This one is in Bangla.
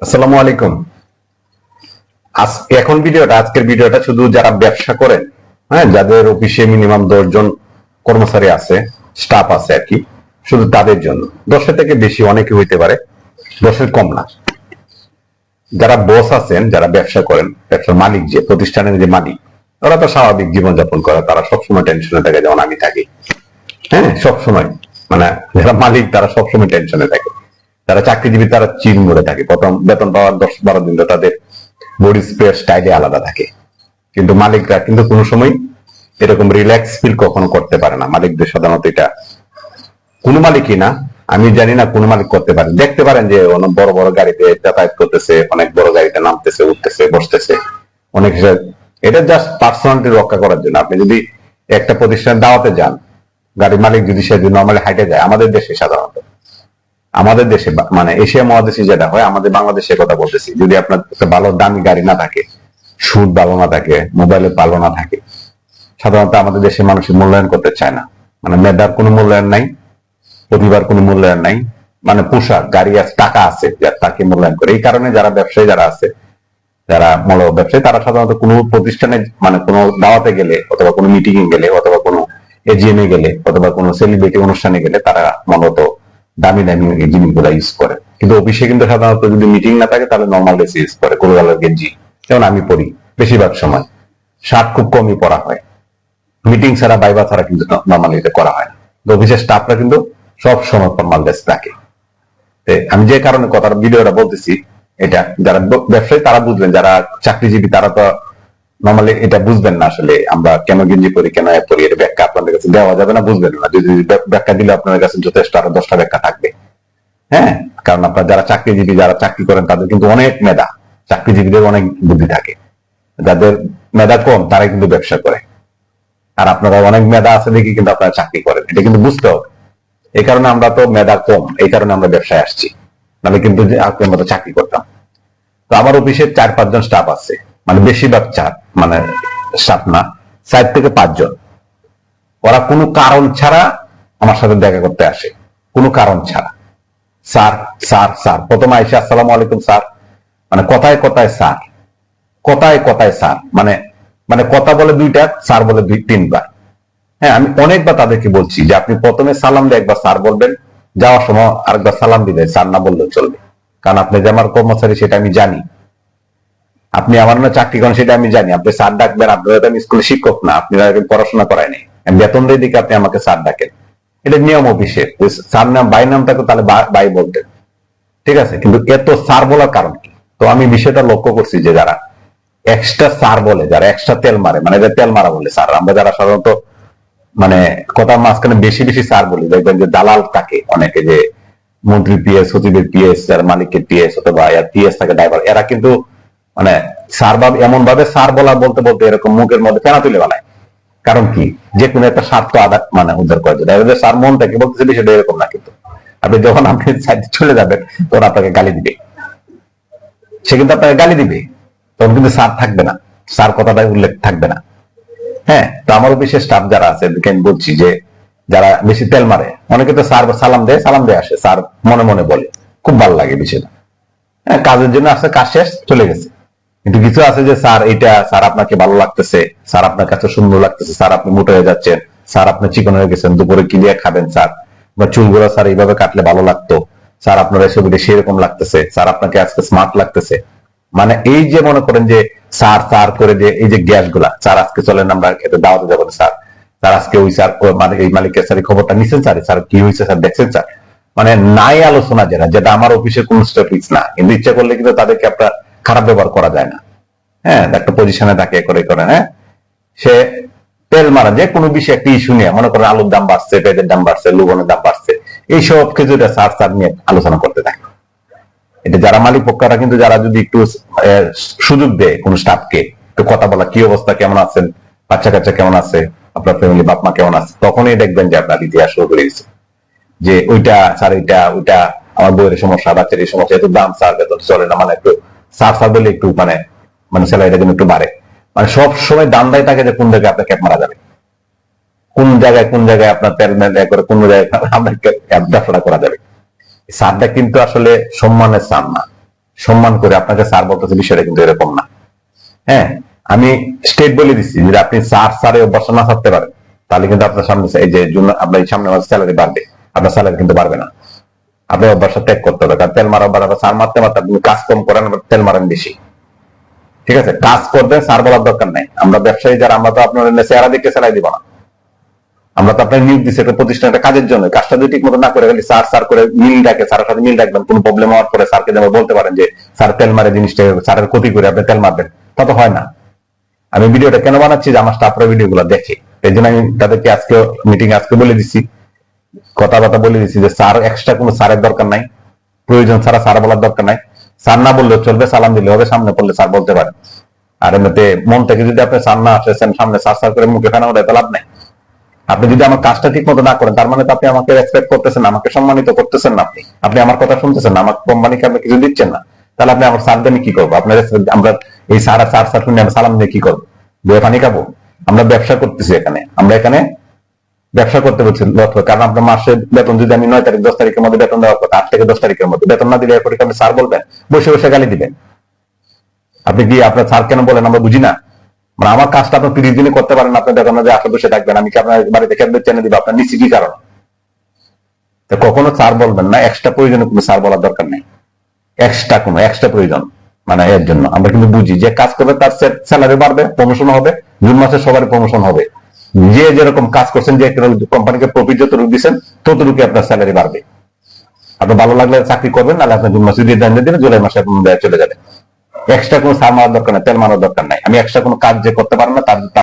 আসসালামু আলাইকুম। আজকের ভিডিওটা শুধু যারা ব্যবসা করেন, হ্যাঁ, যাদের অফিসে মিনিমাম 10 জন কর্মচারী আছে, স্টাফ আছে আর কি, শুধু তাদের জন্য। 10-এর থেকে বেশি অনেকে হইতে পারে, 10-এর কম না। যারা বস আছেন, যারা ব্যবসা করেন, ব্যবসার মালিক, যে প্রতিষ্ঠানের যে মালিক, ওরা তো স্বাভাবিক জীবনযাপন করে, তারা সবসময় টেনশনে থাকে, যেমন আমি থাকি। হ্যাঁ, সবসময়, মানে যারা মালিক তারা সবসময় টেনশনে থাকে। যারা চাকরিজীবী তারা চিল মোড়ে থাকে, প্রথম বেতন পাওয়ার 10-12 দিন তাদের বডি স্টাইলে আলাদা থাকে। কিন্তু মালিকরা কিন্তু কোনো সময় এরকম রিল্যাক্স ফিল কখনো করতে পারে না। মালিকদের সাধারণত এটা, কোন মালিকই না, আমি জানি না কোন মালিক করতে পারে। দেখতে পারেন যে অনেক বড় বড় গাড়িতে যাতায়াত করতেছে, অনেক বড় গাড়িতে নামতেছে, উঠতেছে, বসতেছে, অনেক। এটা জাস্ট পার্সোনালিটি রক্ষা করার জন্য। আপনি যদি একটা প্রতিষ্ঠানের দাওয়াতে যান, গাড়ির মালিক যদি সে নর্মালি হাইটে যায়, আমাদের দেশে সাধারণত, আমাদের দেশে মানে এশিয়া মহাদেশে যেটা হয়, আমাদের বাংলাদেশের কথা বলতেছি, যদি আপনার একটা ভালো দামি গাড়ি না থাকে, সুদ ভালো না থাকে, মোবাইলে ভালো না থাকে, সাধারণত আমাদের দেশের মানুষের মূল্যায়ন করতে চায় না। মানে মেধার কোনো মূল্যায়ন নাই, প্রতিভার কোনো মূল্যায়ন নাই, মানে পোশাক, গাড়ি আছে, টাকা আছে, তাকে মূল্যায়ন করে। এই কারণে যারা ব্যবসায়ী যারা আছে, যারা মূলত ব্যবসায়ী, তারা সাধারণত কোনো প্রতিষ্ঠানে, মানে কোনো দাওয়াতে গেলে, অথবা কোনো মিটিং এ গেলে, অথবা কোনো এজিএম এ গেলে, অথবা কোনো সেলিব্রিটি অনুষ্ঠানে গেলে, তারা মূলত দামি দামি জিনিসগুলো ইউজ করে। কিন্তু অফিসে কিন্তু সাধারণত যদি মিটিং না থাকে, তাহলে নর্মাল ড্রেস ইউজ করে, কোনো কালার গেঞ্জি। যেমন আমি পড়ি, বেশিরভাগ সময় শার্ট খুব কমই পরা হয়। মিটিং ছাড়া, বাইবা ছাড়া কিন্তু নর্মালি এটা করা হয় না। অফিসের স্টাফরা কিন্তু সব সময় ফর্মাল ড্রেস থাকে। আমি যে কারণে কথার ভিডিওটা বলতেছি, এটা যারা ব্যবসায়ী তারা বুঝবেন, যারা চাকরিজীবী তারা তো নর্মালি এটা বুঝবেন না। আসলে আমরা কেন গেঞ্জি পরি, কেন পরি, এর ব্যাখ্যা আপনাদের কাছে দেওয়া যাবে না, বুঝবেন না। যদি ব্যাখ্যা দিলে আপনাদের কাছে যথেষ্ট আরো 10টা ব্যাখ্যা থাকবে। হ্যাঁ, কারণ আপনার যারা চাকরিজীবী, যারা চাকরি করেন, তাদের কিন্তু অনেক মেধা, চাকরিজীবীদের অনেক বুদ্ধি থাকে। যাদের মেধা কম তারাই কিন্তু ব্যবসা করে, আর আপনারা অনেক মেধা আছে দেখি কিন্তু আপনারা চাকরি করেন। এটা কিন্তু বুঝতে হবে। এই কারণে আমরা তো মেধা কম, এই কারণে আমরা ব্যবসায় আসছি, নাহলে কিন্তু আপনার মতো চাকরি করতাম। তো আমার অফিসে 4-5 জন স্টাফ আছে, মানে বেশিরভাগ মানে স্টাফ না, 4 থেকে 5 জন। ওরা কোনো কারণ ছাড়া আমার সাথে দেখা করতে আসে, কোনো কারণ ছাড়া। স্যার, স্যার, স্যার, প্রথমে আইসা আসসালামু আলাইকুম স্যার, মানে কথায় কথায় স্যার, কথায় কথায় স্যার, মানে মানে কথা বলে 2টা, স্যার বলে 2-3 বার। হ্যাঁ, আমি অনেকবার তাদেরকে বলছি যে আপনি প্রথমে সালাম দিয়ে একবার স্যার বলবেন, যাওয়ার সময় আরেকবার সালাম দিবেন, স্যার না বললেও চলবে। কারণ আপনি যে আমার কর্মচারী সেটা আমি জানি, আপনি আমার না চাকরি করেন সেটা আমি জানি। আপনি স্যার ডাকবেন, আপনারা আমি স্কুলে শিক্ষক না, আপনারা পড়াশোনা করায় নাই, বেতন দিয়ে দিকে আপনি আমাকে স্যার ডাকেন, এটা নিয়ম অফিসে। স্যার নাম, বাই নাম থাকলে তাহলে বাই বলতেন, ঠিক আছে। কিন্তু এত স্যার বলার কারণ কি? তো আমি বিষয়টা লক্ষ্য করছি যে যারা এক্সট্রা স্যার বলে, যারা এক্সট্রা তেল মারে, মানে তেল মারা বলে স্যার, আমরা যারা সাধারণত মানে কথার মাঝখানে বেশি বেশি স্যার বলি, দেখবেন যে দালাল থাকে অনেকে, যে মন্ত্রী পিএস, সচিবের পিএস, যারা মালিকের পিএস, অথবা পিএস থাকে ড্রাইভার, এরা কিন্তু মানে স্যার ভাব এমন ভাবে স্যার বলা বলতে বলতে এরকম মুখের মধ্যে ফেনা তুলে বেলায়। কারণ কি? যে কোনো একটা স্বার্থ আদার মানে উদ্ধার করে দেয়। স্যার মন থেকে বলতেছে বিষয়টা এরকম না, কিন্তু আপনি যখন আপনি চলে যাবেন তখন আপনাকে গালি দিবে, সে কিন্তু আপনাকে গালি দিবে, তখন কিন্তু স্যার থাকবে না, স্যার কথাটা উল্লেখ থাকবে না। হ্যাঁ, তো আমার অফিসে স্টাফ যারা আছে, আমি বলছি যে যারা বেশি তেল মারে, অনেকে তো স্যার সালাম দেয় আসে, স্যার মনে মনে বলে, খুব ভালো লাগে বিষয়টা। হ্যাঁ, কাজের জন্য আসছে, কাজ শেষ, চলে গেছে। কিন্তু কিছু আছে যে স্যার এইটা, স্যার আপনাকে ভালো লাগতেছে, স্যার আপনার কাছে সুন্দর লাগতেছে, স্যার আপনি মোটা হয়ে যাচ্ছেন, স্যার আপনি চিকন হয়ে গেছেন, দুপুরে কি দিয়ে খাবেন স্যার, বা চুলগুলো স্যার এইভাবে কাটলে ভালো লাগতো, স্যার আপনার এই ছবিটা সেরকম লাগতেছে, স্যার আপনাকে আজকে স্মার্ট লাগতেছে। মানে এই যে মনে করেন যে স্যার স্যার করে যে এই যে গ্যাস গুলা, স্যার আজকে চলেন আমরা খেতে দাওয়াতে যাবো স্যার, স্যার আজকে ওই স্যার মানে এই মালিকের স্যার খবরটা নিচ্ছেন স্যার, স্যার কি হয়েছে স্যার দেখছেন স্যার, মানে নাই আলোচনা, যেটা আমার অফিসের কোন স্টপিস না। কিন্তু ইচ্ছা করলে কিন্তু তাদেরকে আপনার খারাপ ব্যবহার করা যায় না। হ্যাঁ, একটা পজিশনে থাকে করে করে, হ্যাঁ, সে তেল মারা যে কোনো বিষয়ে একটা ইস্যু নিয়ে, মনে করেন আলুর দাম বাড়ছে, পেঁয়াজের দাম বাড়ছে, লবণের দাম বাড়ছে, এইসব কিছু স্যার স্যার নিয়ে আলোচনা করতে থাকে। এটা যারা মালিক পক্ষরা কিন্তু, যারা যদি একটু সুযোগ দেয় কোন স্টাফকে একটু কথা বলা, কি অবস্থা, কেমন আছেন, বাচ্চা কাচ্চা কেমন আছে, আপনার ফ্যামিলি বাপ মা কেমন আছে, তখনই দেখবেন যে আপনার ইতিহাস শুরু করে দিচ্ছে যে ওইটা স্যার, ওইটা আমার বইয়ের সমস্যা, বাচ্চার এই সমস্যা, এত দাম স্যার, বেতন চলে না, মানে একটু স্যার স্যার বলে একটু মানে মানে স্যালারিটা যেন একটু বাড়ে। মানে সব সময় দান্দাই থাকে যে কোন জায়গায় আপনার ক্যাপ মারা যাবে, কোন জায়গায় আপনার তেল মেল করে, কোন জায়গায় আপনার ব্যবসাটা করা যাবে। স্যারটা কিন্তু আসলে সম্মানের স্যার না, সম্মান করে আপনাকে স্যার বলতেছে, বিষয়টা কিন্তু এরকম না। হ্যাঁ, আমি স্টেট বলে দিচ্ছি, যদি আপনি স্যারে অভ্যাস না থাকতে পারেন, তাহলে কিন্তু আপনার সামনে এই যে আপনার সামনে স্যালারি বাড়বে, আপনার স্যালারি কিন্তু বাড়বে না। আপনি অভ্যাসটা ত্যাগ করতে হবে, কারণ তেল মারা স্যার মারতে মারতে আপনি কাজ কম করেন, তেল মারেন বেশি। ঠিক আছে, কাজ করবেন, স্যার বলার দরকার নাই। আমরা ব্যবসায়ী যারা, আমরা তো আপনার চেহারা দেখে চালাই দিব না। আমরা তো আপনার নিয়োগ দিচ্ছি একটা প্রতিষ্ঠান, একটা কাজের জন্য। কাজটা যদি ঠিক মতো না করে খালি স্যার স্যার করে মিল ডাকে, স্যারের সাথে মিল রাখবেন, কোনো প্রবলেম হওয়ার পরে স্যারকে যেমন বলতে পারেন যে স্যার তেল মারে জিনিসটা, স্যারের ক্ষতি করে আপনি তেল মারবেন, তা তো হয় না। আমি ভিডিওটা কেন বানাচ্ছি, যে আমার স্টাফরা ভিডিও গুলো দেখে, এই জন্য আমি তাদেরকে আজকে মিটিং আজকে বলে দিচ্ছি, কথাবার্তা বলে দিচ্ছি যে স্যার এক্সট্রা কোনো স্যারের দরকার নাই, প্রয়োজন ছাড়া স্যার বলার দরকার নাই। স্যার না বললেও চলবে, সালাম দিলে হবে, সামনে পড়লে স্যার বলতে পারেন। আর এমনিতে মন থেকে যদি আপনি স্যার না আসেছেন, সামনে স্যার স্যার করে মুখে ফেনা ওঠে, তো লাভ নাই। আপনি যদি আমার কাজটা ঠিক মতো না করেন, তার মানে তো আপনি আমাকে রেসপেক্ট করতেছেন না, আমাকে সম্মানিত করতেছেন না। আপনি আমার কথা শুনতেছেন না, আমার কোম্পানিকে আপনি কিছু দিচ্ছেন না, তাহলে আপনি আমার স্যার দিয়ে কি করবো? আপনার আমরা এই স্যার স্যার স্যার শুনে আমরা সালাম দিয়ে কি করবো? বয়ে পানি খাবো? আমরা ব্যবসা করতেছি এখানে, আমরা এখানে ব্যবসা করতে বলছি। কারণ আপনার মাসের বেতন যদি আমি 9 তারিখ 10 তারিখের মধ্যে বেতন দেওয়ার কথা, 8 থেকে 10 তারিখের মধ্যে বেতন না দিলে এরপরে আপনি স্যার বলবেন, বসে বসে গালি দিবেন। আপনি কি আপনার স্যার কেন বলেন আমরা বুঝি না? মানে আমার কাজটা আপনি 30 দিনে করতে পারেন, আপনার বেতন যে আশা বসে থাকবেন, আমি কি আপনার বাড়িতে খেতে চেনে দিব? আপনার নিশ্চিত কি কারণ? কখনো স্যার বলবেন না, এক্সট্রা প্রয়োজনে কোনো স্যার বলার দরকার নেই। এক্সট্রা প্রয়োজন মানে এর জন্য আমরা কিন্তু বুঝি যে কাজ করবে তার স্যালারি বাড়বে, প্রমোশন হবে, জুন মাসে সবারই প্রমোশন হবে। যে যেরকম কাজ করছেন, যে কোম্পানিকে প্রফিট যতটুকু দিচ্ছেন ততটুকু আপনার স্যালারি বাড়বে। আপনার ভালো লাগলে চাকরি করবেন, নাহলে আপনার জুন মাসে দিয়ে দিলে জুলাই মাসে চলে যাবে। এক্সট্রা কোনো সার মারার দরকার নাই, তেল মারার দরকার নাই। আমি এক্সট্রা কোনো কাজ যে করতে পারেন না তার